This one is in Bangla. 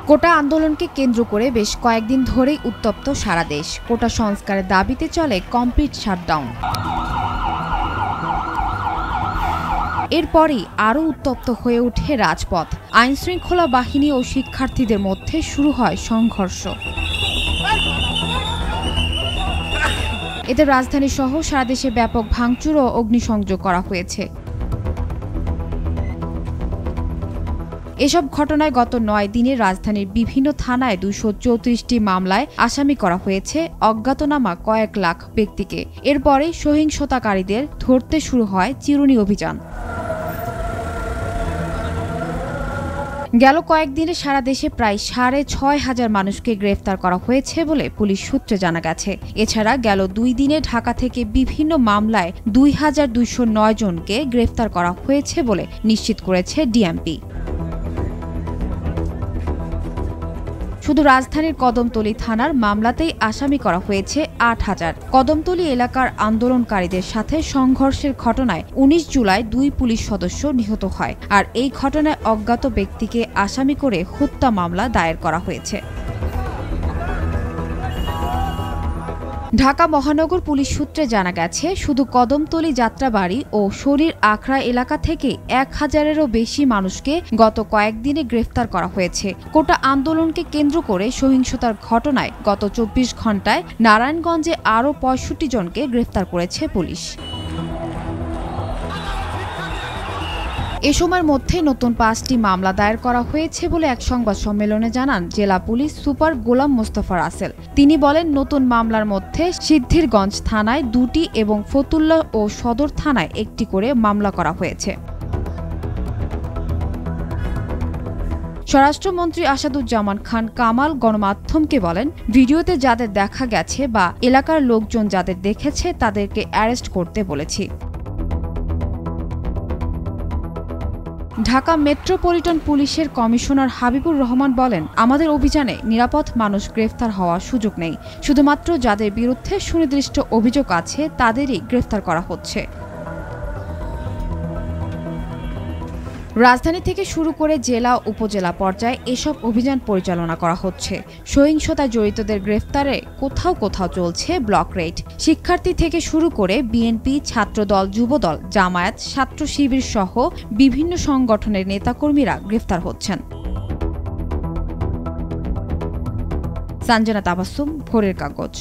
কোটা আন্দোলনকে কেন্দ্র করে বেশ কয়েকদিন ধরেই উত্তপ্ত সারা দেশ। কোটা সংস্কারের দাবিতে চলে কমপ্লিট শাটডাউন। এরপরই আরও উত্তপ্ত হয়ে ওঠে রাজপথ। আইনশৃঙ্খলা বাহিনী ও শিক্ষার্থীদের মধ্যে শুরু হয় সংঘর্ষ। এতে রাজধানী সহ সারা দেশে ব্যাপক ভাঙচুর ও অগ্নিসংযোগ করা হয়েছে। এসব ঘটনায় গত 9 দিনে রাজধানীর বিভিন্ন থানায় 234টি মামলায় আসামি করা হয়েছে অজ্ঞাতনামা কয়েক লাখ ব্যক্তিকে। এরপরে সহিংসতাকারীদের ধরতে শুরু হয় চিরুনি অভিযান। গেল কয়েকদিনে সারা দেশে প্রায় 6,500 মানুষকে গ্রেফতার করা হয়েছে বলে পুলিশ সূত্রে জানা গেছে। এছাড়া গেল 2 দিনে ঢাকা থেকে বিভিন্ন মামলায় 2209 জনকে গ্রেফতার করা হয়েছে বলে নিশ্চিত করেছে ডিএমপি। শুধু রাজধানীর কদমতলী থানার মামলাতেই আসামি করা হয়েছে 8000। কদমতলী এলাকার আন্দোলনকারীদের সাথে সংঘর্ষের ঘটনায় 19 জুলাই 2 পুলিশ সদস্য নিহত হয়। আর এই ঘটনায় অজ্ঞাত ব্যক্তিকে আসামি করে হত্যা মামলা দায়ের করা হয়েছে। ঢাকা মহানগর পুলিশ সূত্রে জানা গেছে, শুধু কদমতলী যাত্রাবাড়ি ও শরীর আখড়া এলাকা থেকে 1000-এরও বেশি মানুষকে গত কয়েকদিনে গ্রেফতার করা হয়েছে। কোটা আন্দোলনকে কেন্দ্র করে সহিংসতার ঘটনায় গত 24 ঘণ্টায় নারায়ণগঞ্জে আরও 65 জনকে গ্রেফতার করেছে পুলিশ। এ সময়ের মধ্যে নতুন 5টি মামলা দায়ের করা হয়েছে বলে এক সংবাদ সম্মেলনে জানান জেলা পুলিশ সুপার গোলাম মোস্তফা রাসেল। তিনি বলেন, নতুন মামলার মধ্যে সিদ্ধিরগঞ্জ থানায় 2টি এবং ফতুল্লা ও সদর থানায় 1টি করে মামলা করা হয়েছে। স্বরাষ্ট্রমন্ত্রী আসাদুজ্জামান খান কামাল গণমাধ্যমকে বলেন, ভিডিওতে যাদের দেখা গেছে বা এলাকার লোকজন যাদের দেখেছে তাদেরকে অ্যারেস্ট করতে বলেছি। ঢাকা মেট্রোপলিটন পুলিশের কমিশনার হাবিবুর রহমান বলেন, আমাদের অভিযানে নিরাপদ মানুষ গ্রেফতার হওয়ার সুযোগ নেই। শুধুমাত্র যাদের বিরুদ্ধে সুনির্দিষ্ট অভিযোগ আছে তাদেরই গ্রেফতার করা হচ্ছে। রাজধানী থেকে শুরু করে জেলা উপজেলা পর্যায়ে এসব অভিযান পরিচালনা করা হচ্ছে। সহিংসতায় জড়িতদের গ্রেফতারে কোথাও কোথাও চলছে ব্লক রেড। শিক্ষার্থী থেকে শুরু করে বিএনপি, ছাত্রদল, যুবদল, জামায়াত, ছাত্র শিবির সহ বিভিন্ন সংগঠনের নেতাকর্মীরা গ্রেফতার হচ্ছেন। সানজানা তাবাসসুম, ভোরের কাগজ।